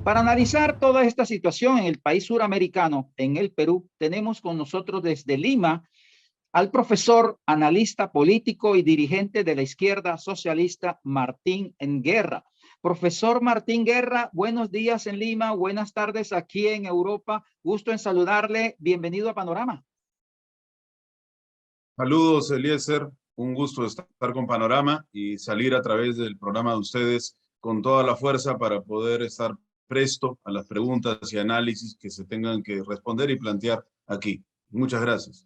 Para analizar toda esta situación en el país suramericano, en el Perú, tenemos con nosotros desde Lima al profesor, analista político y dirigente de la izquierda socialista Martín Guerra. Profesor Martín Guerra, buenos días en Lima, buenas tardes aquí en Europa. Gusto en saludarle. Bienvenido a Panorama. Saludos, Eliezer. Un gusto estar con Panorama y salir a través del programa de ustedes con toda la fuerza para poder estar presto a las preguntas y análisis que se tengan que responder y plantear aquí. Muchas gracias.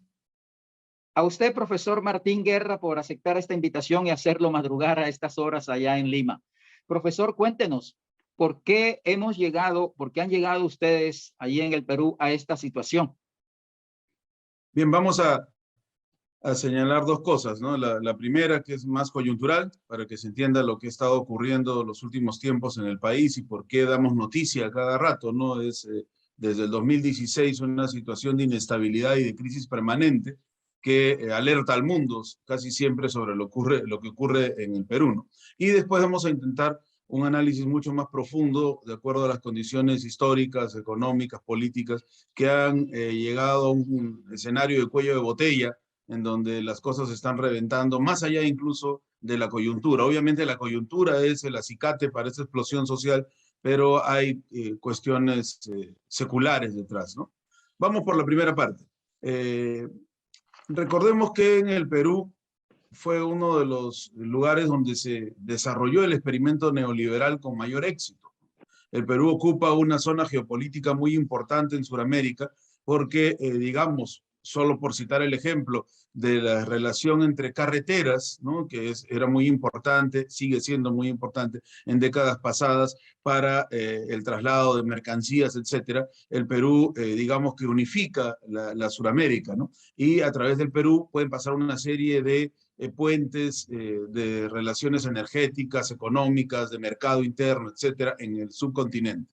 A usted, profesor Martín Guerra, por aceptar esta invitación y hacerlo madrugar a estas horas allá en Lima. Profesor, cuéntenos, ¿por qué han llegado ustedes allí en el Perú a esta situación? Bien, vamos a señalar dos cosas, ¿no? La primera, que es más coyuntural, para que se entienda lo que ha estado ocurriendo los últimos tiempos en el país y por qué damos noticia a cada rato, ¿no? Es desde el 2016 una situación de inestabilidad y de crisis permanente que alerta al mundo casi siempre sobre lo que ocurre en el Perú, ¿no? Y después vamos a intentar un análisis mucho más profundo, de acuerdo a las condiciones históricas, económicas, políticas, que han llegado a un escenario de cuello de botella, en donde las cosas se están reventando, más allá incluso de la coyuntura. Obviamente la coyuntura es el acicate para esta explosión social, pero hay cuestiones seculares detrás, ¿no? Vamos por la primera parte. Recordemos que en el Perú fue uno de los lugares donde se desarrolló el experimento neoliberal con mayor éxito. El Perú ocupa una zona geopolítica muy importante en Sudamérica porque, digamos, solo por citar el ejemplo de la relación entre carreteras, ¿no? Era muy importante, sigue siendo muy importante en décadas pasadas para el traslado de mercancías, etcétera. El Perú, digamos que unifica la Sudamérica, ¿no? Y a través del Perú pueden pasar una serie de puentes de relaciones energéticas, económicas, de mercado interno, etcétera, en el subcontinente.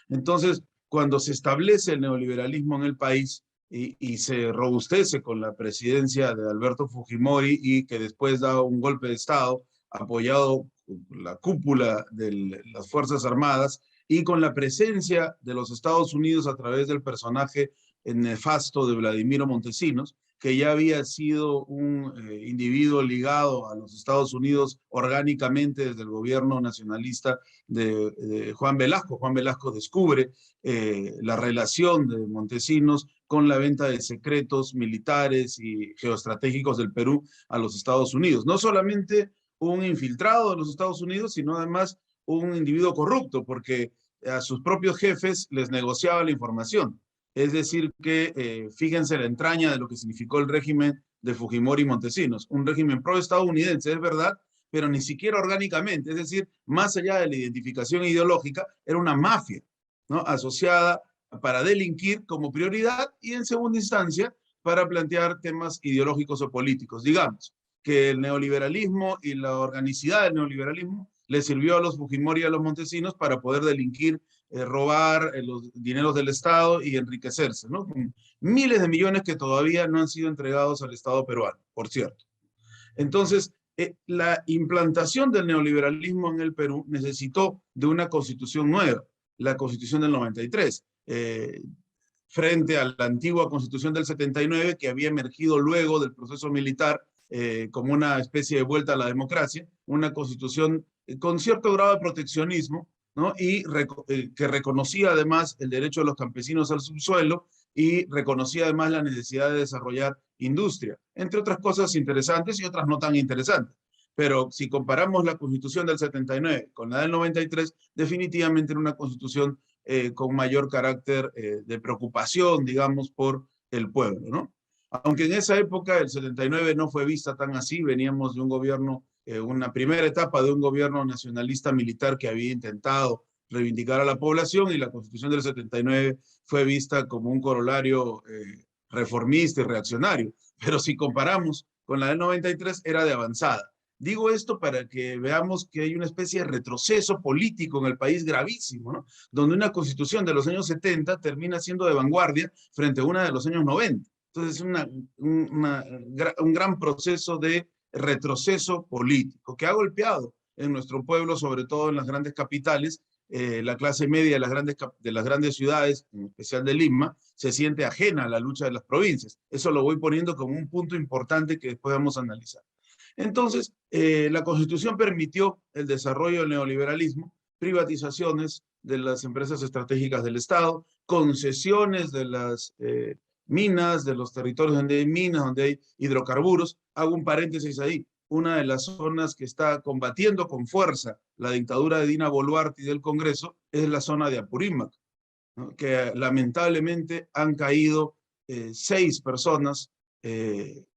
Entonces, cuando se establece el neoliberalismo en el país y se robustece con la presidencia de Alberto Fujimori y que después da un golpe de Estado apoyado por la cúpula de las Fuerzas Armadas y con la presencia de los Estados Unidos a través del personaje nefasto de Vladimiro Montesinos, que ya había sido un individuo ligado a los Estados Unidos orgánicamente desde el gobierno nacionalista de Juan Velasco. Juan Velasco descubre la relación de Montesinos con la venta de secretos militares y geoestratégicos del Perú a los Estados Unidos. No solamente un infiltrado de los Estados Unidos, sino además un individuo corrupto, porque a sus propios jefes les negociaba la información. Es decir, que fíjense la entraña de lo que significó el régimen de Fujimori y Montesinos. Un régimen pro-estadounidense, es verdad, pero ni siquiera orgánicamente. Es decir, más allá de la identificación ideológica, era una mafia, ¿no? Asociada para delinquir como prioridad y en segunda instancia para plantear temas ideológicos o políticos. Digamos que el neoliberalismo y la organicidad del neoliberalismo le sirvió a los Fujimori y a los Montesinos para poder delinquir, robar los dineros del Estado y enriquecerse, ¿no? Con miles de millones que todavía no han sido entregados al Estado peruano, por cierto. Entonces, la implantación del neoliberalismo en el Perú necesitó de una constitución nueva, la constitución del 93, frente a la antigua constitución del 79, que había emergido luego del proceso militar como una especie de vuelta a la democracia, una constitución con cierto grado de proteccionismo, ¿no? Y que reconocía además el derecho de los campesinos al subsuelo y reconocía además la necesidad de desarrollar industria, entre otras cosas interesantes y otras no tan interesantes. Pero si comparamos la constitución del 79 con la del 93, definitivamente era una constitución con mayor carácter de preocupación, digamos, por el pueblo, ¿no? Aunque en esa época, el 79 no fue vista tan así, veníamos de un gobierno, una primera etapa de un gobierno nacionalista militar que había intentado reivindicar a la población y la constitución del 79 fue vista como un corolario reformista y reaccionario. Pero si comparamos con la del 93, era de avanzada. Digo esto para que veamos que hay una especie de retroceso político en el país gravísimo, ¿no? Donde una constitución de los años 70 termina siendo de vanguardia frente a una de los años 90. Entonces es un gran proceso de retroceso político que ha golpeado en nuestro pueblo, sobre todo en las grandes capitales, la clase media de las grandes ciudades, en especial de Lima, se siente ajena a la lucha de las provincias. Eso lo voy poniendo como un punto importante que después vamos a analizar. Entonces, la Constitución permitió el desarrollo del neoliberalismo, privatizaciones de las empresas estratégicas del Estado, concesiones de las minas, de los territorios donde hay minas, donde hay hidrocarburos. Hago un paréntesis ahí. Una de las zonas que está combatiendo con fuerza la dictadura de Dina Boluarte y del Congreso es la zona de Apurímac, ¿no? Que lamentablemente han caído 6 personas en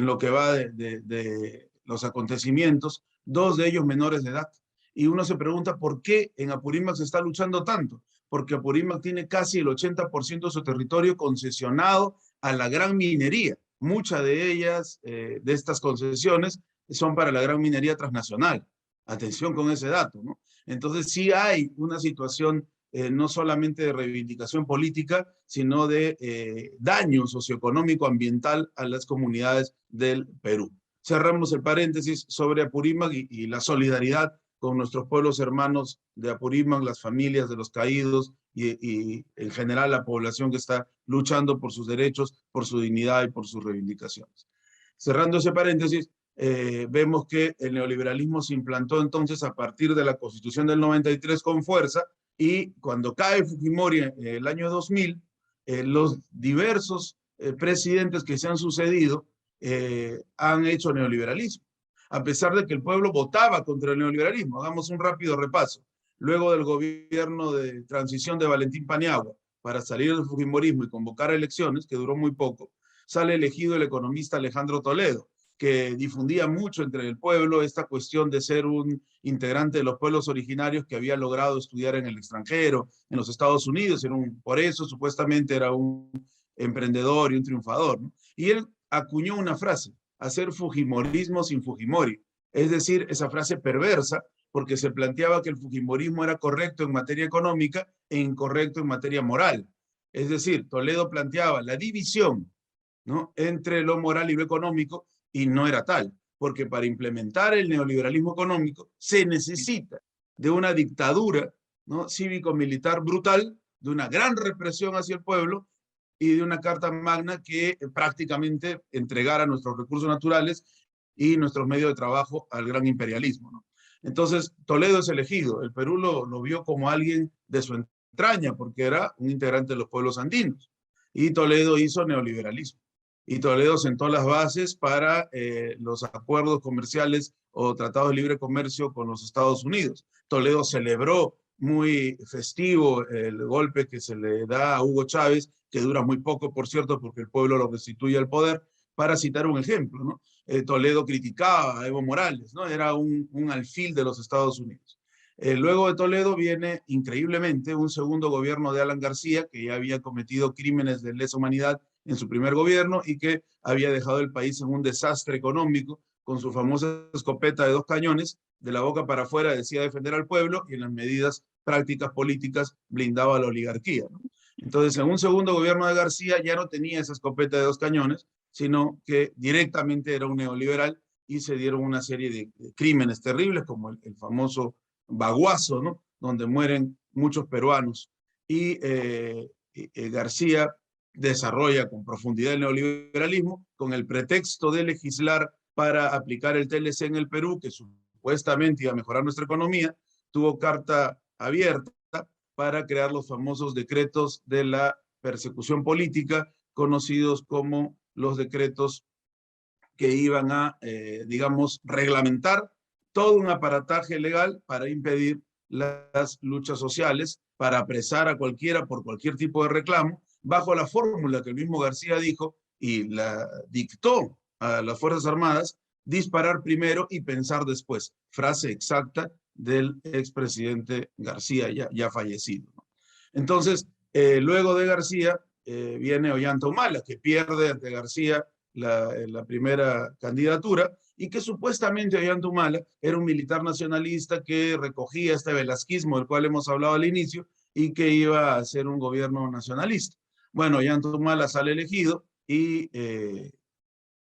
lo que va de los acontecimientos, 2 de ellos menores de edad. Y uno se pregunta por qué en Apurímac se está luchando tanto, porque Apurímac tiene casi el 80% de su territorio concesionado a la gran minería. Muchas de ellas, de estas concesiones, son para la gran minería transnacional. Atención con ese dato, ¿no? Entonces sí hay una situación no solamente de reivindicación política, sino de daño socioeconómico ambiental a las comunidades del Perú. Cerramos el paréntesis sobre Apurímac y la solidaridad con nuestros pueblos hermanos de Apurímac, las familias de los caídos y en general la población que está luchando por sus derechos, por su dignidad y por sus reivindicaciones. Cerrando ese paréntesis, vemos que el neoliberalismo se implantó entonces a partir de la Constitución del 93 con fuerza, y cuando cae Fujimori en el año 2000, los diversos presidentes que se han sucedido han hecho neoliberalismo, a pesar de que el pueblo votaba contra el neoliberalismo. Hagamos un rápido repaso. Luego del gobierno de transición de Valentín Paniagua, para salir del fujimorismo y convocar elecciones, que duró muy poco, sale elegido el economista Alejandro Toledo, que difundía mucho entre el pueblo esta cuestión de ser un integrante de los pueblos originarios que había logrado estudiar en el extranjero, en los Estados Unidos, por eso supuestamente era un emprendedor y un triunfador, ¿no? Y él acuñó una frase: hacer fujimorismo sin Fujimori. Es decir, esa frase perversa, porque se planteaba que el fujimorismo era correcto en materia económica e incorrecto en materia moral. Es decir, Toledo planteaba la división, ¿no?, entre lo moral y lo económico, y no era tal, porque para implementar el neoliberalismo económico se necesita de una dictadura, ¿no?, cívico-militar brutal, de una gran represión hacia el pueblo y de una carta magna que prácticamente entregara nuestros recursos naturales y nuestros medios de trabajo al gran imperialismo, ¿no? Entonces, Toledo es elegido. El Perú lo vio como alguien de su entraña, porque era un integrante de los pueblos andinos. Y Toledo hizo neoliberalismo. Y Toledo sentó las bases para los acuerdos comerciales o tratados de libre comercio con los Estados Unidos. Toledo celebró muy festivo el golpe que se le da a Hugo Chávez, que dura muy poco, por cierto, porque el pueblo lo restituye al poder, para citar un ejemplo, ¿no? Toledo criticaba a Evo Morales, ¿no? Era un alfil de los Estados Unidos. Luego de Toledo viene, increíblemente, un segundo gobierno de Alan García, que ya había cometido crímenes de lesa humanidad en su primer gobierno y que había dejado el país en un desastre económico, con su famosa escopeta de 2 cañones, de la boca para afuera decía defender al pueblo y en las medidas prácticas políticas blindaba a la oligarquía, ¿no? Entonces, en un segundo gobierno de García ya no tenía esa escopeta de 2 cañones, sino que directamente era un neoliberal y se dieron una serie de crímenes terribles, como el famoso Baguazo, ¿no?, donde mueren muchos peruanos. Y García desarrolla con profundidad el neoliberalismo con el pretexto de legislar para aplicar el TLC en el Perú, que supuestamente iba a mejorar nuestra economía. Tuvo carta abierta para crear los famosos decretos de la persecución política, conocidos como los decretos que iban a, digamos, reglamentar todo un aparataje legal para impedir las luchas sociales, para apresar a cualquiera por cualquier tipo de reclamo, bajo la fórmula que el mismo García dijo y la dictó a las Fuerzas Armadas: disparar primero y pensar después. Frase exacta del expresidente García, ya fallecido, ¿no? Entonces, luego de García viene Ollanta Humala, que pierde ante García la primera candidatura, y que supuestamente Ollanta Humala era un militar nacionalista que recogía este velasquismo del cual hemos hablado al inicio y que iba a hacer un gobierno nacionalista. Bueno, Ollanta Humala sale elegido y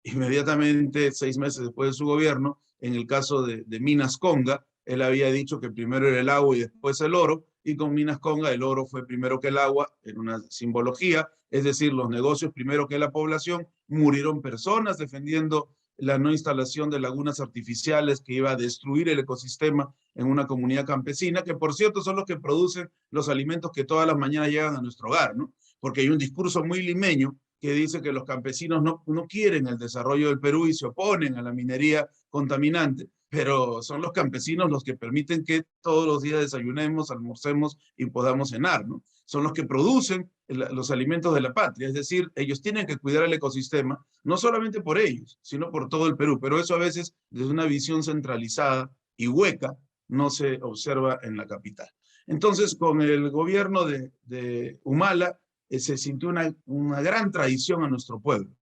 inmediatamente, 6 meses después de su gobierno, en el caso de Minas Conga, Él había dicho que primero era el agua y después el oro, y con Minas Conga el oro fue primero que el agua, en una simbología, es decir, los negocios primero que la población, murieron personas defendiendo la no instalación de lagunas artificiales que iba a destruir el ecosistema en una comunidad campesina, que por cierto son los que producen los alimentos que todas las mañanas llegan a nuestro hogar, ¿no? Porque hay un discurso muy limeño que dice que los campesinos no quieren el desarrollo del Perú y se oponen a la minería contaminante, pero son los campesinos los que permiten que todos los días desayunemos, almorcemos y podamos cenar, ¿no? Son los que producen los alimentos de la patria, es decir, ellos tienen que cuidar el ecosistema, no solamente por ellos, sino por todo el Perú, pero eso a veces desde una visión centralizada y hueca no se observa en la capital. Entonces, con el gobierno de Humala, se sintió una gran traición a nuestro pueblo.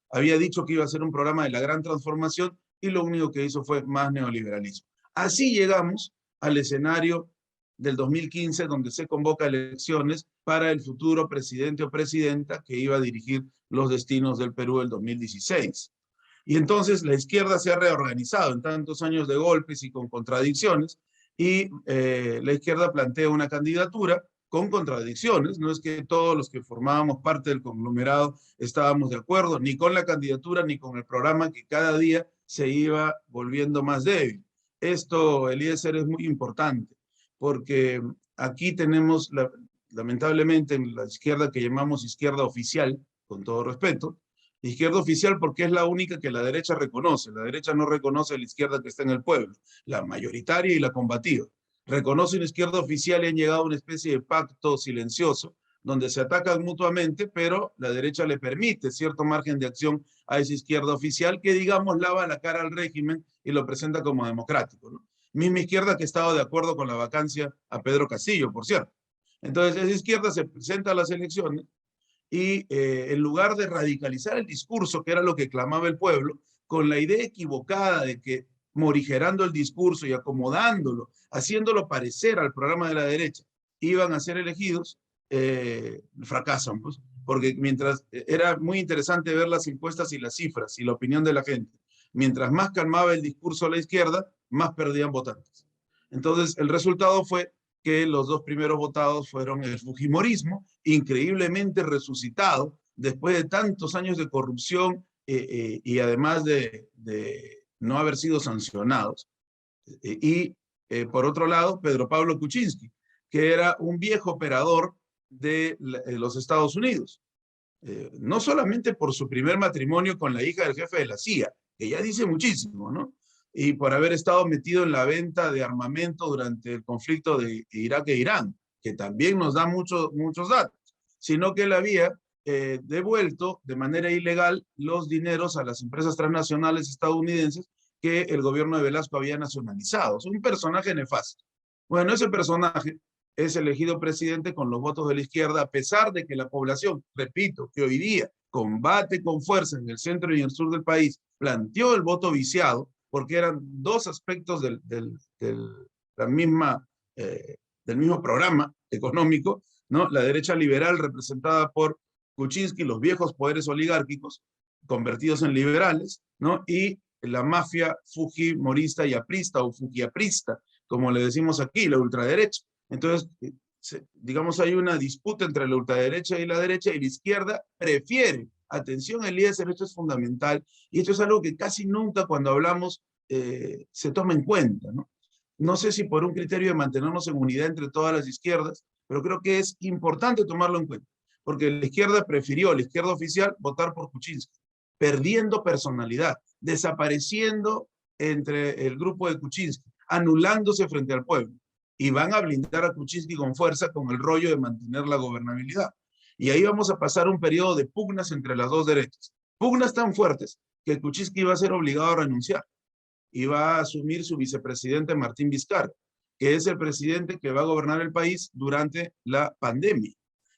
Había dicho que iba a ser un programa de la gran transformación y lo único que hizo fue más neoliberalismo. Así llegamos al escenario del 2015, donde se convoca elecciones para el futuro presidente o presidenta que iba a dirigir los destinos del Perú el 2016. Y entonces la izquierda se ha reorganizado en tantos años de golpes y con contradicciones, y la izquierda plantea una candidatura con contradicciones. No es que todos los que formábamos parte del conglomerado estábamos de acuerdo, ni con la candidatura, ni con el programa, que cada día se iba volviendo más débil. Esto, Eliezer, es muy importante, porque aquí tenemos, lamentablemente, en la izquierda que llamamos izquierda oficial, con todo respeto, izquierda oficial porque es la única que la derecha reconoce. La derecha no reconoce a la izquierda que está en el pueblo, la mayoritaria y la combativa. Reconoce una izquierda oficial y han llegado a una especie de pacto silencioso donde se atacan mutuamente, pero la derecha le permite cierto margen de acción a esa izquierda oficial que, digamos, lava la cara al régimen y lo presenta como democrático, ¿no? Misma izquierda que estaba de acuerdo con la vacancia a Pedro Castillo, por cierto. Entonces, esa izquierda se presenta a las elecciones y en lugar de radicalizar el discurso, que era lo que clamaba el pueblo, con la idea equivocada de que morigerando el discurso y acomodándolo, haciéndolo parecer al programa de la derecha, iban a ser elegidos, fracasan, pues, porque mientras era muy interesante ver las encuestas y las cifras y la opinión de la gente, mientras más calmaba el discurso a la izquierda, más perdían votantes. Entonces, el resultado fue que los dos primeros votados fueron el fujimorismo, increíblemente resucitado después de tantos años de corrupción y además de no haber sido sancionados. Por otro lado, Pedro Pablo Kuczynski, que era un viejo operador de los Estados Unidos. No solamente por su primer matrimonio con la hija del jefe de la CIA, que ya dice muchísimo, ¿no? Y por haber estado metido en la venta de armamento durante el conflicto de Irak e Irán, que también nos da muchos datos, sino que él había devuelto de manera ilegal los dineros a las empresas transnacionales estadounidenses que el gobierno de Velasco había nacionalizado. Es un personaje nefasto. Bueno, ese personaje es elegido presidente con los votos de la izquierda, a pesar de que la población, repito, que hoy día combate con fuerza en el centro y en el sur del país, planteó el voto viciado, porque eran dos aspectos del mismo programa económico, ¿no? La derecha liberal representada por Kuczynski, los viejos poderes oligárquicos convertidos en liberales, ¿no? Y la mafia fujimorista y aprista, o fujiaprista, como le decimos aquí, la ultraderecha. Entonces, digamos, hay una disputa entre la ultraderecha y la derecha, y la izquierda prefiere, atención Eliezer, esto es fundamental, y esto es algo que casi nunca cuando hablamos se toma en cuenta, ¿no? No sé si por un criterio de mantenernos en unidad entre todas las izquierdas, pero creo que es importante tomarlo en cuenta, porque la izquierda prefirió, la izquierda oficial, votar por Kuczynski, perdiendo personalidad, desapareciendo entre el grupo de Kuczynski, anulándose frente al pueblo. Y van a blindar a Kuczynski con fuerza con el rollo de mantener la gobernabilidad. Y ahí vamos a pasar un periodo de pugnas entre las dos derechas. Pugnas tan fuertes que Kuczynski va a ser obligado a renunciar y va a asumir su vicepresidente Martín Vizcarra, que es el presidente que va a gobernar el país durante la pandemia.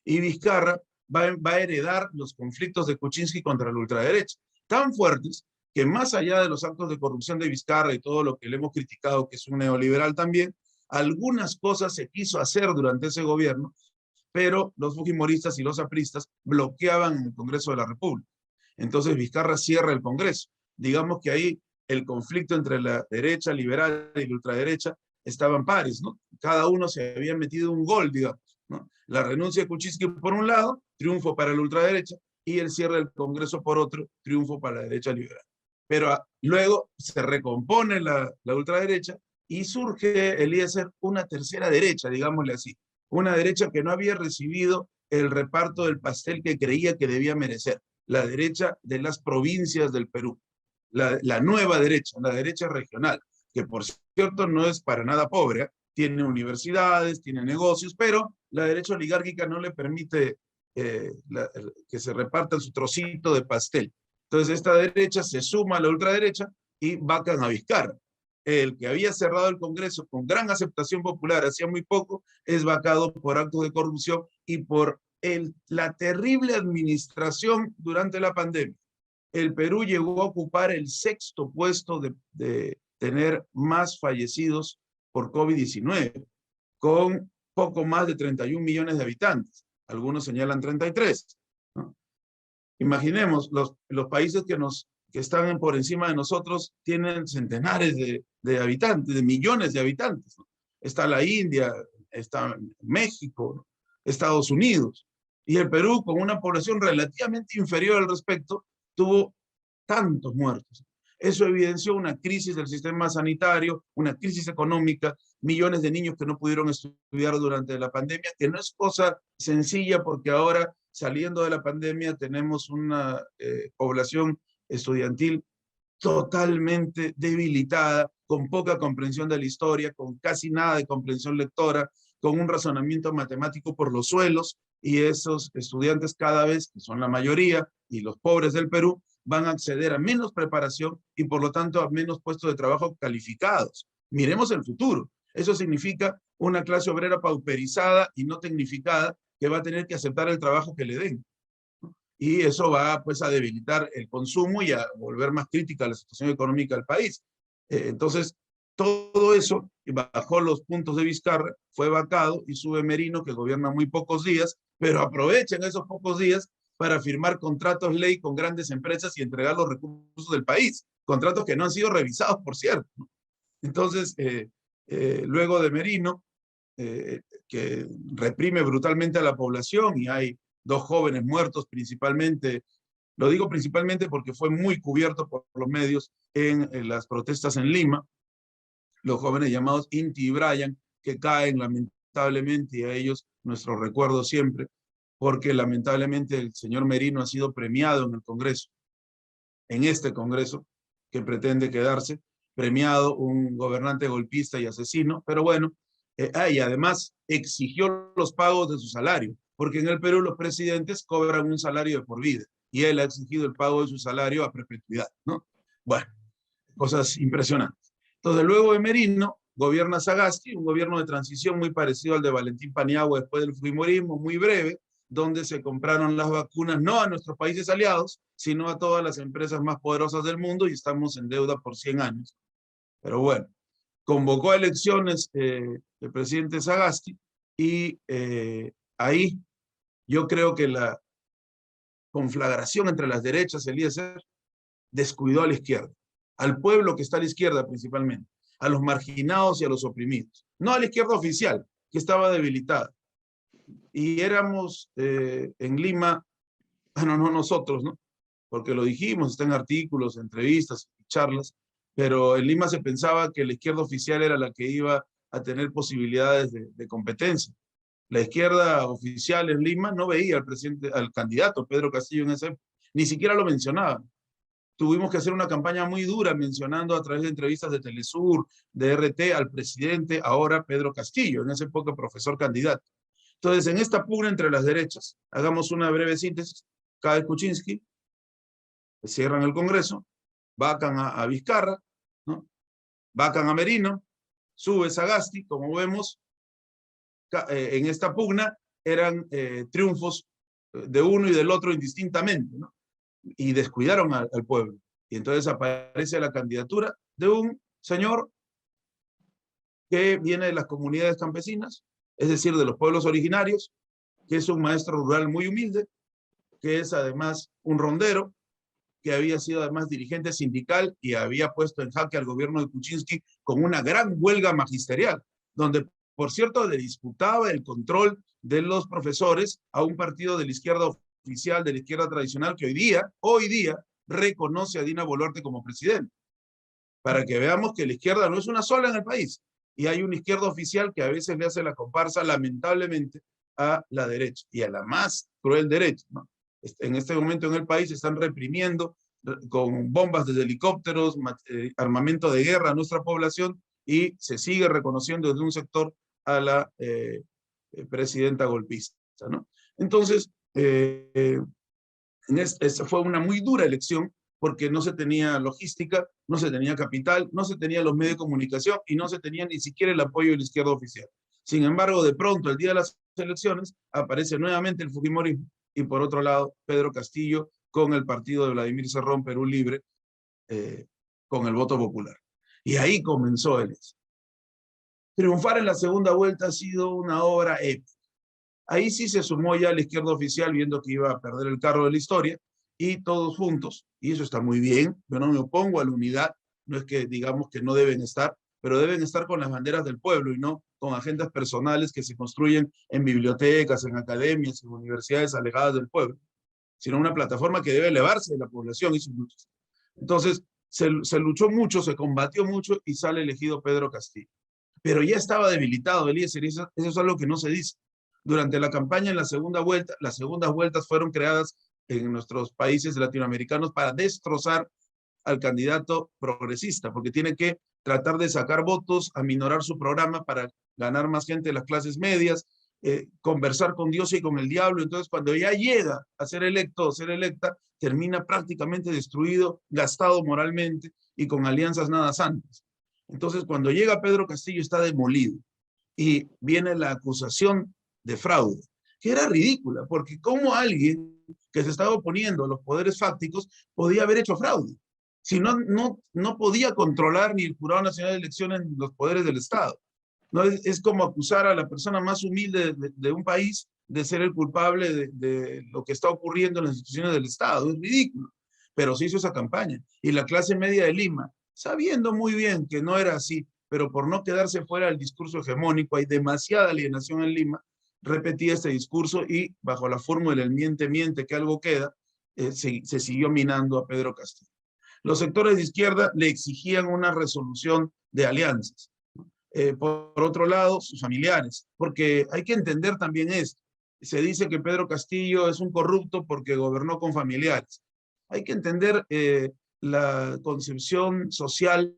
Y Vizcarra va a heredar los conflictos de Kuczynski contra la ultraderecha, tan fuertes que más allá de los actos de corrupción de Vizcarra y todo lo que le hemos criticado, que es un neoliberal también, algunas cosas se quiso hacer durante ese gobierno, pero los fujimoristas y los apristas bloqueaban el Congreso de la República. Entonces Vizcarra cierra el Congreso. Digamos que ahí el conflicto entre la derecha liberal y la ultraderecha estaban pares, ¿no? Cada uno se había metido un gol, digamos, ¿no? La renuncia de Kuczynski por un lado, triunfo para la ultraderecha, y el cierre del Congreso por otro, triunfo para la derecha liberal. Pero luego se recompone la ultraderecha y surge, Eliezer, una tercera derecha, digámosle así. Una derecha que no había recibido el reparto del pastel que creía que debía merecer. La derecha de las provincias del Perú. La nueva derecha, la derecha regional, que por cierto no es para nada pobre, ¿eh? Tiene universidades, tiene negocios, pero la derecha oligárquica no le permite que se repartan su trocito de pastel. Entonces esta derecha se suma a la ultraderecha y vacan a Vizcarra. El que había cerrado el Congreso con gran aceptación popular hacía muy poco, es vacado por actos de corrupción y por la terrible administración durante la pandemia. El Perú llegó a ocupar el 6º puesto de tener más fallecidos por COVID-19, con poco más de 31 millones de habitantes. Algunos señalan 33. ¿No? Imaginemos, los países que están por encima de nosotros tienen centenares de habitantes, de millones de habitantes, ¿no? Está la India, está México, ¿no? Estados Unidos. Y el Perú, con una población relativamente inferior al respecto, tuvo tantos muertos. Eso evidenció una crisis del sistema sanitario, una crisis económica, millones de niños que no pudieron estudiar durante la pandemia, que no es cosa sencilla porque ahora, saliendo de la pandemia, tenemos una población estudiantil totalmente debilitada, con poca comprensión de la historia, con casi nada de comprensión lectora, con un razonamiento matemático por los suelos, y esos estudiantes cada vez, que son la mayoría, y los pobres del Perú, van a acceder a menos preparación y por lo tanto a menos puestos de trabajo calificados. Miremos el futuro. Eso significa una clase obrera pauperizada y no tecnificada que va a tener que aceptar el trabajo que le den. Y eso va pues a debilitar el consumo y a volver más crítica la situación económica del país. Entonces, todo eso, bajo los puntos de Vizcarra, fue vacado y sube Merino, que gobierna muy pocos días, pero aprovechan esos pocos días para firmar contratos ley con grandes empresas y entregar los recursos del país. Contratos que no han sido revisados, por cierto. Entonces, luego de Merino, que reprime brutalmente a la población y hay 2 jóvenes muertos principalmente, lo digo principalmente porque fue muy cubierto por los medios en las protestas en Lima, los jóvenes llamados Inti y Brian, que caen lamentablemente, y a ellos nuestro recuerdo siempre, porque lamentablemente el señor Merino ha sido premiado en el Congreso, en este Congreso, que pretende quedarse, premiado un gobernante golpista y asesino, pero bueno, y además exigió los pagos de su salario, porque en el Perú los presidentes cobran un salario de por vida, y él ha exigido el pago de su salario a perpetuidad, ¿no? Bueno, cosas impresionantes. Entonces, luego de Merino, gobierna Sagasti, un gobierno de transición muy parecido al de Valentín Paniagua después del fujimorismo, muy breve, donde se compraron las vacunas no a nuestros países aliados, sino a todas las empresas más poderosas del mundo y estamos en deuda por 100 años. Pero bueno, convocó a elecciones el presidente Sagasti y ahí yo creo que la conflagración entre las derechas, Eliezer, descuidó a la izquierda, al pueblo que está a la izquierda principalmente, a los marginados y a los oprimidos, no a la izquierda oficial, que estaba debilitada. Y éramos en Lima, bueno, no nosotros, ¿no? Porque lo dijimos, está en artículos, entrevistas, charlas, pero en Lima se pensaba que la izquierda oficial era la que iba a tener posibilidades de competencia. La izquierda oficial en Lima no veía al candidato Pedro Castillo en ese, ni siquiera lo mencionaba. Tuvimos que hacer una campaña muy dura mencionando a través de entrevistas de Telesur, de RT, al presidente, ahora Pedro Castillo, en esa época profesor candidato. Entonces, en esta pugna entre las derechas, hagamos una breve síntesis, cae Kuczynski, cierran el Congreso, vacan a Vizcarra, ¿no? Vacan a Merino, sube Sagasti, como vemos, en esta pugna eran triunfos de uno y del otro indistintamente, ¿no? Y descuidaron al pueblo. Y entonces aparece la candidatura de un señor que viene de las comunidades campesinas, es decir, de los pueblos originarios, que es un maestro rural muy humilde, que es además un rondero, que había sido además dirigente sindical y había puesto en jaque al gobierno de Kuczynski con una gran huelga magisterial, donde, por cierto, le disputaba el control de los profesores a un partido de la izquierda oficial, de la izquierda tradicional, que hoy día reconoce a Dina Boluarte como presidente. Para que veamos que la izquierda no es una sola en el país, y hay una izquierda oficial que a veces le hace la comparsa, lamentablemente, a la derecha, y a la más cruel derecha, ¿no? En este momento en el país están reprimiendo con bombas desde helicópteros, armamento de guerra a nuestra población, y se sigue reconociendo desde un sector a la presidenta golpista, ¿no? Entonces, esa fue una muy dura elección, porque no se tenía logística, no se tenía capital, no se tenía los medios de comunicación y no se tenía ni siquiera el apoyo de la izquierda oficial. Sin embargo, de pronto, el día de las elecciones, aparece nuevamente el fujimorismo y, por otro lado, Pedro Castillo con el partido de Vladimir Cerrón, Perú Libre, con el voto popular. Y ahí comenzó el éxito. Triunfar en la segunda vuelta ha sido una obra épica. Ahí sí se sumó ya la izquierda oficial, viendo que iba a perder el carro de la historia, y todos juntos, y eso está muy bien. Yo no me opongo a la unidad, no es que digamos que no deben estar, pero deben estar con las banderas del pueblo y no con agendas personales que se construyen en bibliotecas, en academias, en universidades alejadas del pueblo, sino una plataforma que debe elevarse de la población y sus luchas. Entonces, se luchó mucho, se combatió mucho y sale elegido Pedro Castillo. Pero ya estaba debilitado Eliezer, y eso es algo que no se dice. Durante la campaña en la segunda vuelta, las segundas vueltas fueron creadas en nuestros países latinoamericanos para destrozar al candidato progresista, porque tiene que tratar de sacar votos, aminorar su programa para ganar más gente de las clases medias, conversar con Dios y con el diablo. Entonces, cuando ya llega a ser electo o ser electa, termina prácticamente destruido, gastado moralmente y con alianzas nada santas. Entonces, cuando llega Pedro Castillo, está demolido y viene la acusación de fraude, que era ridícula, porque ¿cómo alguien que se estaba oponiendo a los poderes fácticos podía haber hecho fraude? Si no podía controlar ni el Jurado Nacional de Elecciones ni los poderes del Estado. No es como acusar a la persona más humilde de un país de ser el culpable de lo que está ocurriendo en las instituciones del Estado. Es ridículo. Pero se hizo esa campaña. Y la clase media de Lima, sabiendo muy bien que no era así, pero por no quedarse fuera del discurso hegemónico, hay demasiada alienación en Lima, repetía este discurso y bajo la fórmula del miente, miente, que algo queda, se siguió minando a Pedro Castillo. Los sectores de izquierda le exigían una resolución de alianzas. Por otro lado, sus familiares, porque hay que entender también esto. Se dice que Pedro Castillo es un corrupto porque gobernó con familiares. Hay que entender la concepción social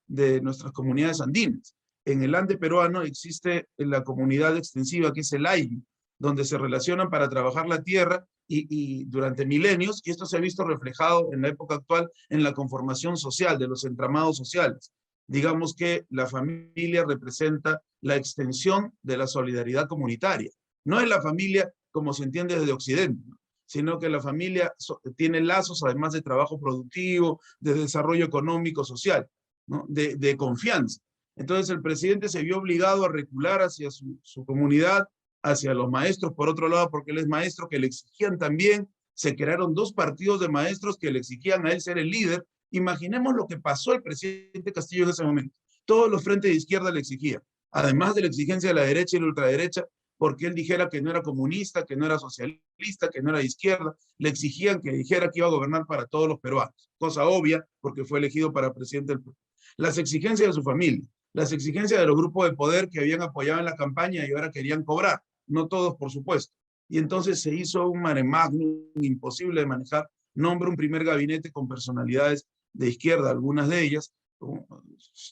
de nuestras comunidades andinas. En el Ande peruano existe la comunidad extensiva que es el Ayllu, donde se relacionan para trabajar la tierra y durante milenios, y esto se ha visto reflejado en la época actual en la conformación social de los entramados sociales. Digamos que la familia representa la extensión de la solidaridad comunitaria. No es la familia como se entiende desde Occidente, ¿no? Sino que la familia tiene lazos, además de trabajo productivo, de desarrollo económico, social, ¿no? de confianza. Entonces el presidente se vio obligado a recular hacia su comunidad, hacia los maestros, por otro lado, porque él es maestro, que le exigían también. Se crearon dos partidos de maestros que le exigían a él ser el líder. Imaginemos lo que pasó al presidente Castillo en ese momento. Todos los frentes de izquierda le exigían, además de la exigencia de la derecha y la ultraderecha, porque él dijera que no era comunista, que no era socialista, que no era de izquierda. Le exigían que dijera que iba a gobernar para todos los peruanos, cosa obvia porque fue elegido para presidente del Perú. Las exigencias de su familia, las exigencias de los grupos de poder que habían apoyado en la campaña y ahora querían cobrar, no todos, por supuesto. Y entonces se hizo un mare magnum imposible de manejar. Nombra un primer gabinete con personalidades de izquierda, algunas de ellas,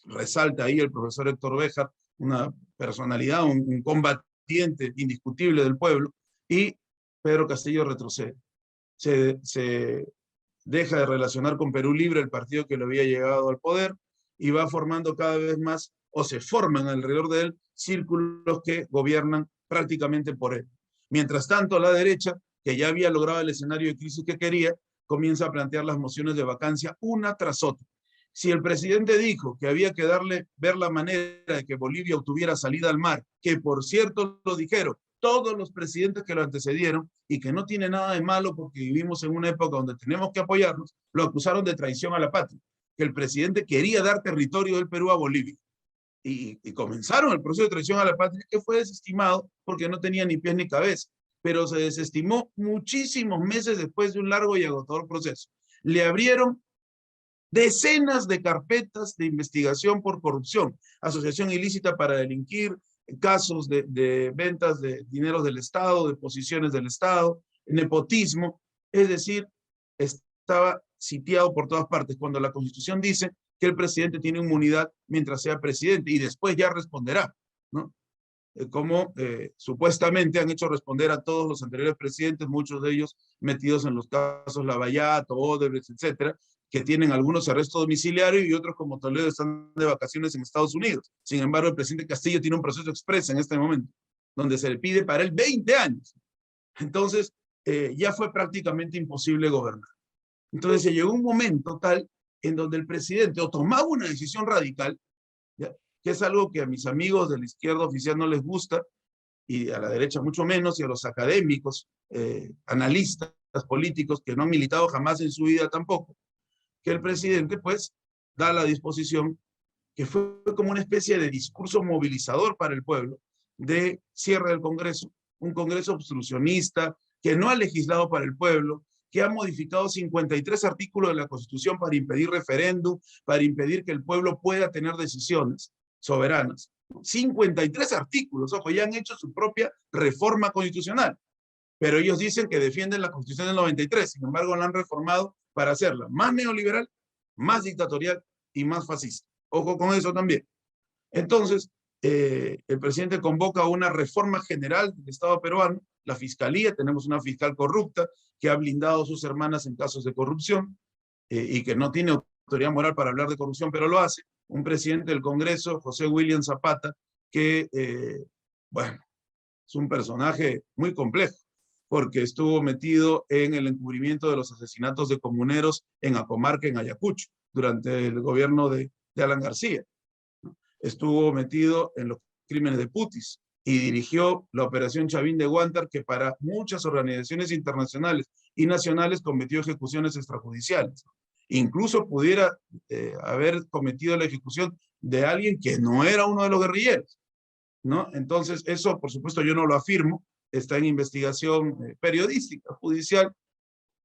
resalta ahí el profesor Héctor Béjar, una personalidad, un combatiente indiscutible del pueblo, y Pedro Castillo retrocede. Se deja de relacionar con Perú Libre, el partido que le había llegado al poder, y va formando cada vez más, o se forman alrededor de él, círculos que gobiernan prácticamente por él. Mientras tanto, la derecha, que ya había logrado el escenario de crisis que quería, comienza a plantear las mociones de vacancia una tras otra. Si el presidente dijo que había que ver la manera de que Bolivia obtuviera salida al mar, que por cierto lo dijeron todos los presidentes que lo antecedieron, y que no tiene nada de malo porque vivimos en una época donde tenemos que apoyarnos, lo acusaron de traición a la patria, que el presidente quería dar territorio del Perú a Bolivia. Y comenzaron el proceso de traición a la patria, que fue desestimado porque no tenía ni pies ni cabeza, pero se desestimó muchísimos meses después de un largo y agotador proceso. Le abrieron decenas de carpetas de investigación por corrupción, asociación ilícita para delinquir, casos de ventas de dineros del Estado, de posiciones del Estado, nepotismo, es decir, estaba sitiado por todas partes, cuando la Constitución dice que el presidente tiene inmunidad mientras sea presidente y después ya responderá, ¿no? Como supuestamente han hecho responder a todos los anteriores presidentes, muchos de ellos metidos en los casos Lavallato, Odebrecht, etcétera, que tienen algunos arrestos domiciliarios y otros como Toledo están de vacaciones en Estados Unidos. Sin embargo, el presidente Castillo tiene un proceso expreso en este momento, donde se le pide para él 20 años. Entonces, ya fue prácticamente imposible gobernar. Entonces, se llegó un momento tal en donde el presidente o tomaba una decisión radical, ¿ya?, que es algo que a mis amigos de la izquierda oficial no les gusta, y a la derecha mucho menos, y a los académicos, analistas políticos que no han militado jamás en su vida tampoco, que el presidente pues da la disposición, que fue como una especie de discurso movilizador para el pueblo, de cierre del Congreso, un Congreso obstruccionista, que no ha legislado para el pueblo, que ha modificado 53 artículos de la Constitución para impedir referéndum, para impedir que el pueblo pueda tener decisiones soberanas. 53 artículos, ojo, ya han hecho su propia reforma constitucional, pero ellos dicen que defienden la Constitución del 93, sin embargo la han reformado para hacerla más neoliberal, más dictatorial y más fascista. Ojo con eso también. Entonces, el presidente convoca una reforma general del Estado peruano, la fiscalía, tenemos una fiscal corrupta que ha blindado a sus hermanas en casos de corrupción y que no tiene autoridad moral para hablar de corrupción, pero lo hace. Un presidente del Congreso, José William Zapata, que, bueno, es un personaje muy complejo, porque estuvo metido en el encubrimiento de los asesinatos de comuneros en Apomarca, en Ayacucho, durante el gobierno de Alan García. Estuvo metido en los crímenes de Putis y dirigió la operación Chavín de Guantar, que para muchas organizaciones internacionales y nacionales cometió ejecuciones extrajudiciales. Incluso pudiera haber cometido la ejecución de alguien que no era uno de los guerrilleros, ¿no? Entonces, eso, por supuesto, yo no lo afirmo, está en investigación periodística, judicial.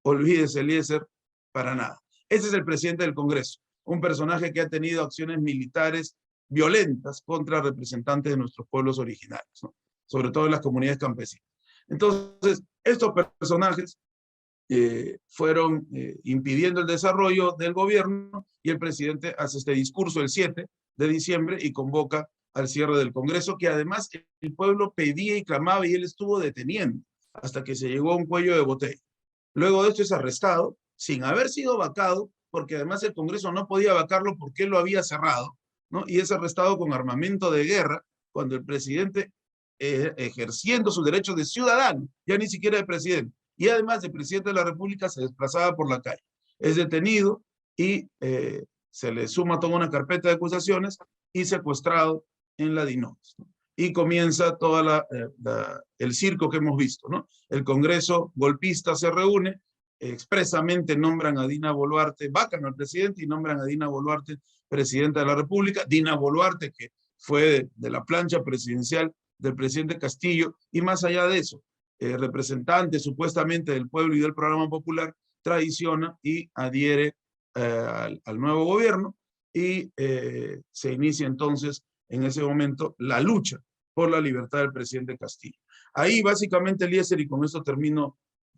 Olvídese, Eliezer, para nada. Ese es el presidente del Congreso, un personaje que ha tenido acciones militares violentas contra representantes de nuestros pueblos originarios, ¿no?, sobre todo en las comunidades campesinas. Entonces, estos personajes fueron impidiendo el desarrollo del gobierno, y el presidente hace este discurso el 7 de diciembre y convoca al cierre del Congreso, que además el pueblo pedía y clamaba, y él estuvo deteniendo hasta que se llegó a un cuello de botella. Luego de esto es arrestado, sin haber sido vacado, porque además el Congreso no podía vacarlo porque él lo había cerrado, ¿no? Y es arrestado con armamento de guerra, cuando el presidente, ejerciendo sus derechos de ciudadano, ya ni siquiera de presidente, y además de presidente de la República, se desplazaba por la calle. Es detenido y se le suma toda una carpeta de acusaciones y secuestrado en la DINOS, ¿no? Y comienza toda el circo que hemos visto, ¿no? El Congreso golpista se reúne, expresamente nombran a Dina Boluarte, vacan al presidente y nombran a Dina Boluarte presidenta de la República. Dina Boluarte, que fue de la plancha presidencial del presidente Castillo, y más allá de eso, representante supuestamente del pueblo y del programa popular, traiciona y adhiere al nuevo gobierno, y se inicia entonces en ese momento la lucha por la libertad del presidente Castillo. Ahí básicamente, Eliezer, y con esto termino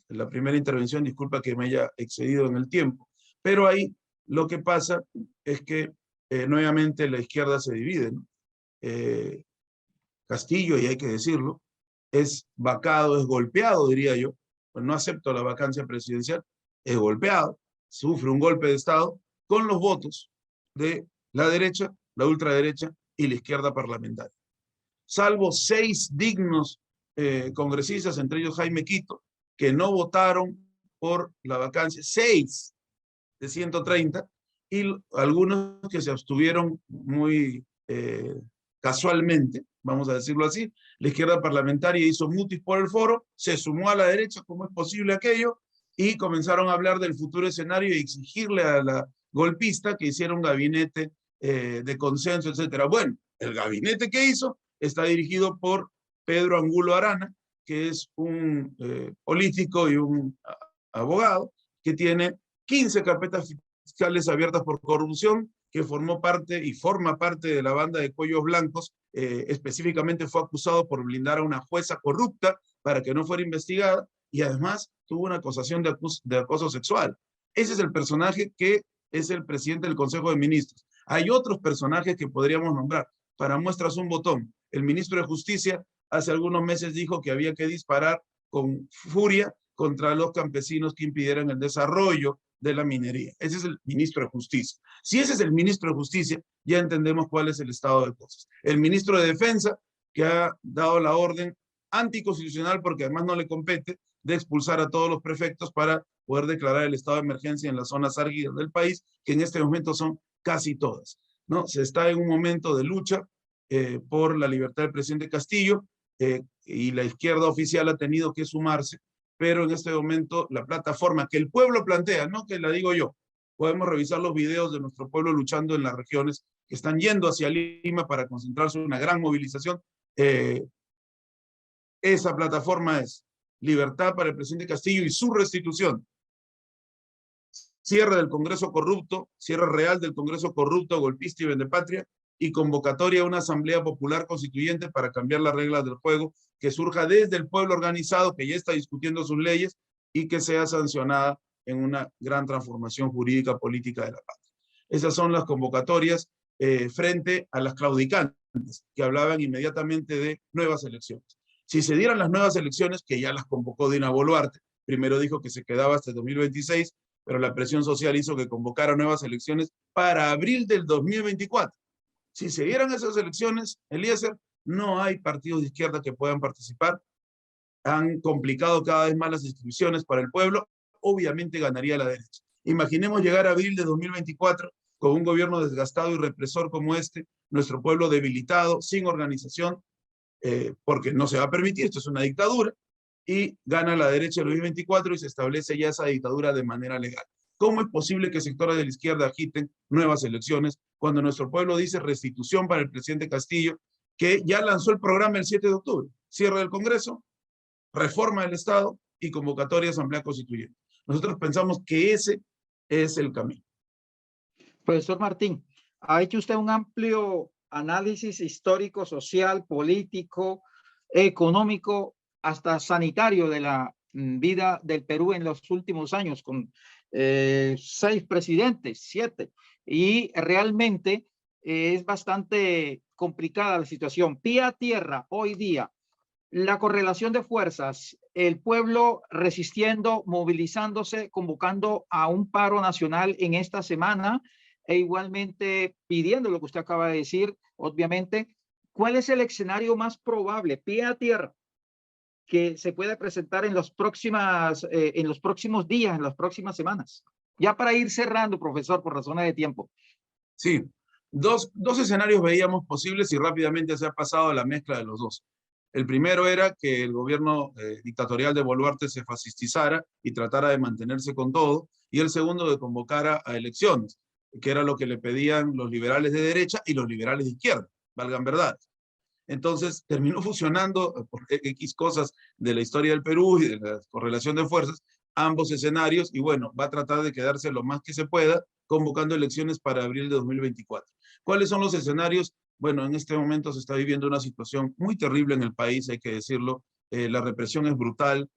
la primera intervención, disculpa que me haya excedido en el tiempo, pero ahí lo que pasa es que nuevamente la izquierda se divide, ¿no? Castillo, y hay que decirlo, es vacado, es golpeado, diría yo, pues no acepto la vacancia presidencial, es golpeado, sufre un golpe de Estado con los votos de la derecha, la ultraderecha y la izquierda parlamentaria. Salvo 6 dignos congresistas, entre ellos Jaime Quito, que no votaron por la vacancia, 6 de 130, y algunos que se abstuvieron muy casualmente, vamos a decirlo así, la izquierda parlamentaria hizo mutis por el foro, se sumó a la derecha, ¿cómo es posible aquello? Y comenzaron a hablar del futuro escenario y exigirle a la golpista que hiciera un gabinete de consenso, etcétera. Bueno, el gabinete que hizo está dirigido por Pedro Angulo Arana, que es un político y un abogado que tiene 15 carpetas fiscales abiertas por corrupción, que formó parte y forma parte de la banda de Cuellos Blancos. Específicamente fue acusado por blindar a una jueza corrupta para que no fuera investigada, y además tuvo una acusación de acoso sexual. Ese es el personaje que es el presidente del Consejo de Ministros. Hay otros personajes que podríamos nombrar. Para muestras un botón, el ministro de Justicia hace algunos meses dijo que había que disparar con furia contra los campesinos que impidieran el desarrollo de la minería. Ese es el ministro de Justicia. Si ese es el ministro de Justicia, ya entendemos cuál es el estado de cosas. El ministro de Defensa, que ha dado la orden anticonstitucional, porque además no le compete, de expulsar a todos los prefectos para poder declarar el estado de emergencia en las zonas árgidas del país, que en este momento son casi todas, ¿no? Se está en un momento de lucha por la libertad del presidente Castillo, y la izquierda oficial ha tenido que sumarse, pero en este momento la plataforma que el pueblo plantea, no que la digo yo, podemos revisar los videos de nuestro pueblo luchando en las regiones que están yendo hacia Lima para concentrarse en una gran movilización. Esa plataforma es libertad para el presidente Castillo y su restitución, cierre del Congreso corrupto, cierre real del Congreso corrupto, golpista y vendepatria, y convocatoria a una asamblea popular constituyente para cambiar las reglas del juego, que surja desde el pueblo organizado que ya está discutiendo sus leyes y que sea sancionada en una gran transformación jurídica política de la patria. Esas son las convocatorias frente a las claudicantes que hablaban inmediatamente de nuevas elecciones. Si se dieran las nuevas elecciones, que ya las convocó Dina Boluarte, primero dijo que se quedaba hasta el 2026, pero la presión social hizo que convocara nuevas elecciones para abril del 2024. Si se dieran esas elecciones, Eliezer, no hay partidos de izquierda que puedan participar. Han complicado cada vez más las inscripciones para el pueblo. Obviamente ganaría la derecha. Imaginemos llegar a abril de 2024 con un gobierno desgastado y represor como este, nuestro pueblo debilitado, sin organización, porque no se va a permitir, esto es una dictadura, y gana la derecha en el 2024 y se establece ya esa dictadura de manera legal. ¿Cómo es posible que sectores de la izquierda agiten nuevas elecciones cuando nuestro pueblo dice restitución para el presidente Castillo, que ya lanzó el programa el 7 de octubre? Cierre del Congreso, reforma del Estado y convocatoria de Asamblea Constituyente. Nosotros pensamos que ese es el camino. Profesor Martín, ha hecho usted un amplio análisis histórico, social, político, económico, hasta sanitario de la vida del Perú en los últimos años, con 6 presidentes, 7, y realmente es bastante complicada la situación. Pie a tierra, hoy día, la correlación de fuerzas, el pueblo resistiendo, movilizándose, convocando a un paro nacional en esta semana, e igualmente pidiendo lo que usted acaba de decir, obviamente. ¿Cuál es el escenario más probable, pie a tierra, que se puede presentar en los próximos días, en las próximas semanas? Ya para ir cerrando, profesor, por razones de tiempo. Sí, dos escenarios veíamos posibles y rápidamente se ha pasado a la mezcla de los dos. El primero era que el gobierno dictatorial de Boluarte se fascistizara y tratara de mantenerse con todo, y el segundo de convocar a elecciones, que era lo que le pedían los liberales de derecha y los liberales de izquierda, valgan verdad. Entonces terminó fusionando por X cosas de la historia del Perú y de la correlación de fuerzas, ambos escenarios, y bueno, va a tratar de quedarse lo más que se pueda, convocando elecciones para abril de 2024. ¿Cuáles son los escenarios? Bueno, en este momento se está viviendo una situación muy terrible en el país, hay que decirlo. La represión es brutal.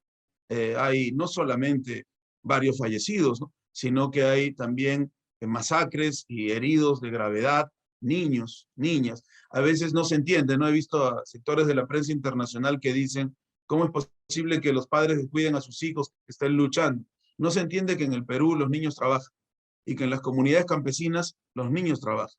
Hay no solamente varios fallecidos, ¿no?, sino que hay también masacres y heridos de gravedad, niños, niñas. A veces no se entiende, ¿no? He visto a sectores de la prensa internacional que dicen, ¿cómo es posible que los padres cuiden a sus hijos que estén luchando? No se entiende que en el Perú los niños trabajan y que en las comunidades campesinas los niños trabajan.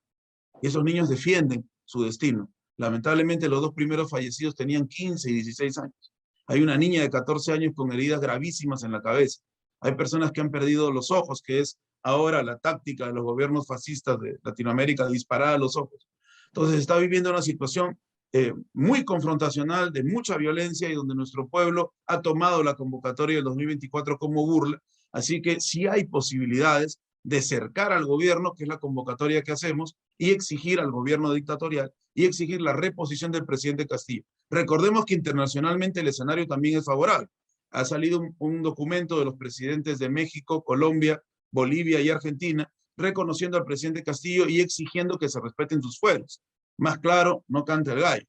Y esos niños defienden su destino. Lamentablemente los 2 primeros fallecidos tenían 15 y 16 años. Hay una niña de 14 años con heridas gravísimas en la cabeza. Hay personas que han perdido los ojos, que es ahora la táctica de los gobiernos fascistas de Latinoamérica, disparar a los ojos. Entonces está viviendo una situación muy confrontacional, de mucha violencia y donde nuestro pueblo ha tomado la convocatoria del 2024 como burla. Así que sí hay posibilidades de cercar al gobierno, que es la convocatoria que hacemos, y exigir al gobierno dictatorial y exigir la reposición del presidente Castillo. Recordemos que internacionalmente el escenario también es favorable. Ha salido un documento de los presidentes de México, Colombia, Bolivia y Argentina, reconociendo al presidente Castillo y exigiendo que se respeten sus fueros. Más claro, no canta el gallo.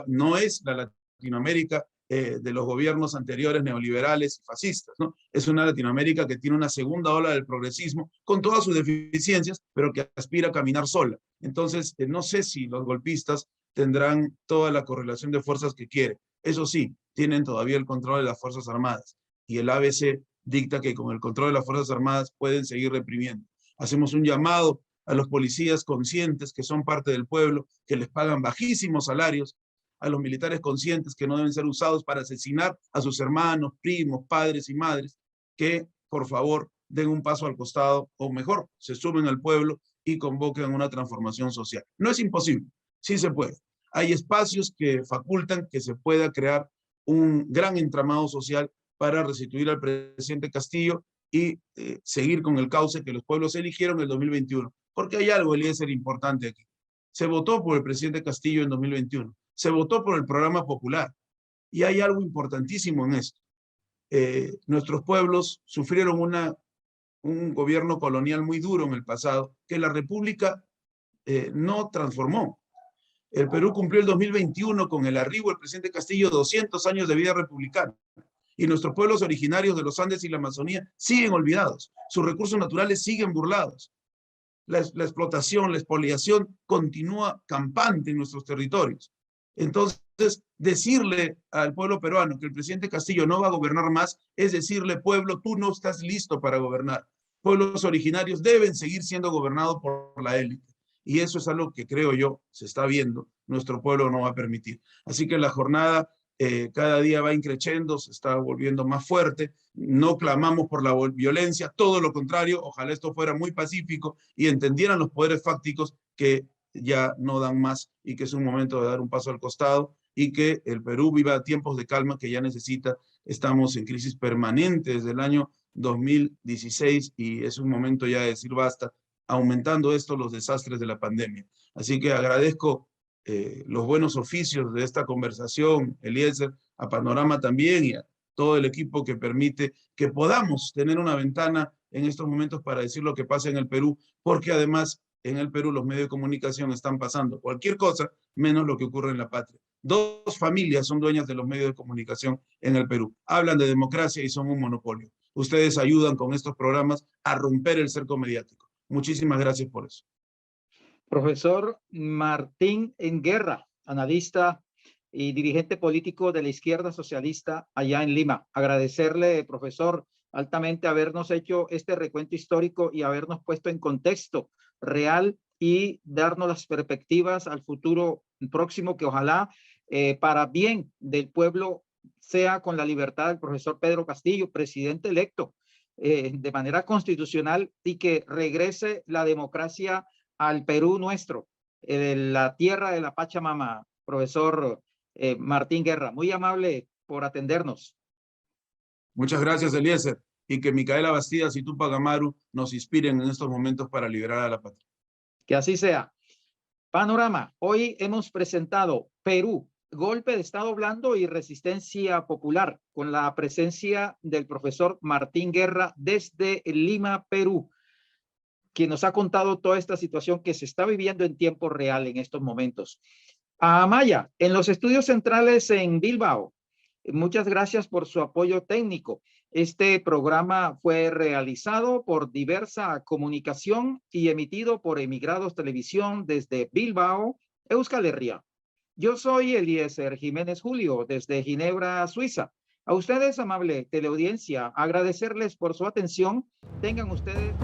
No es la Latinoamérica de los gobiernos anteriores neoliberales y fascistas, ¿no? Es una Latinoamérica que tiene una segunda ola del progresismo con todas sus deficiencias, pero que aspira a caminar sola. Entonces, no sé si los golpistas tendrán toda la correlación de fuerzas que quieren. Eso sí, tienen todavía el control de las Fuerzas Armadas y el ABC dicta que con el control de las Fuerzas Armadas pueden seguir reprimiendo. Hacemos un llamado a los policías conscientes que son parte del pueblo, que les pagan bajísimos salarios, a los militares conscientes que no deben ser usados para asesinar a sus hermanos, primos, padres y madres, que por favor den un paso al costado o mejor, se sumen al pueblo y convoquen una transformación social. No es imposible, sí se puede. Hay espacios que facultan que se pueda crear un gran entramado social para restituir al presidente Castillo y seguir con el cauce que los pueblos eligieron en el 2021. Porque hay algo, Eliezer, importante aquí. Se votó por el presidente Castillo en 2021. Se votó por el programa popular. Y hay algo importantísimo en esto. Nuestros pueblos sufrieron un gobierno colonial muy duro en el pasado que la República no transformó. El Perú cumplió el 2021 con el arribo del presidente Castillo 200 años de vida republicana. Y nuestros pueblos originarios de los Andes y la Amazonía siguen olvidados. Sus recursos naturales siguen burlados. La explotación, la expoliación continúa campante en nuestros territorios. Entonces, decirle al pueblo peruano que el presidente Castillo no va a gobernar más es decirle, pueblo, tú no estás listo para gobernar. Pueblos originarios deben seguir siendo gobernados por la élite. Y eso es algo que creo yo se está viendo. Nuestro pueblo no va a permitir. Así que la jornada cada día va increciendo, se está volviendo más fuerte. No clamamos por la violencia, todo lo contrario, ojalá esto fuera muy pacífico y entendieran los poderes fácticos que ya no dan más y que es un momento de dar un paso al costado y que el Perú viva tiempos de calma que ya necesita. Estamos en crisis permanente desde el año 2016 y es un momento ya de decir basta, aumentando esto los desastres de la pandemia. Así que agradezco los buenos oficios de esta conversación, Eliezer, a Panorama también y a todo el equipo que permite que podamos tener una ventana en estos momentos para decir lo que pasa en el Perú, porque además en el Perú los medios de comunicación están pasando cualquier cosa menos lo que ocurre en la patria. Dos familias son dueñas de los medios de comunicación en el Perú. Hablan de democracia y son un monopolio. Ustedes ayudan con estos programas a romper el cerco mediático. Muchísimas gracias por eso. Profesor Martín Guerra, analista y dirigente político de la izquierda socialista allá en Lima. Agradecerle, profesor, altamente habernos hecho este recuento histórico y habernos puesto en contexto real y darnos las perspectivas al futuro próximo que ojalá para bien del pueblo sea con la libertad del profesor Pedro Castillo, presidente electo de manera constitucional y que regrese la democracia al Perú nuestro, la tierra de la Pachamama, profesor Martín Guerra. Muy amable por atendernos. Muchas gracias, Eliezer, y que Micaela Bastidas y Tupac Amaru nos inspiren en estos momentos para liberar a la patria. Que así sea. Panorama. Hoy hemos presentado Perú, golpe de Estado blando y resistencia popular, con la presencia del profesor Martín Guerra desde Lima, Perú, quien nos ha contado toda esta situación que se está viviendo en tiempo real en estos momentos. A Amaya, en los estudios centrales en Bilbao, muchas gracias por su apoyo técnico. Este programa fue realizado por Diversa Comunicación y emitido por Emigrados Televisión desde Bilbao, Euskal Herria. Yo soy Eliezer Jiménez Julio desde Ginebra, Suiza. A ustedes, amable teleaudiencia, agradecerles por su atención. Tengan ustedes...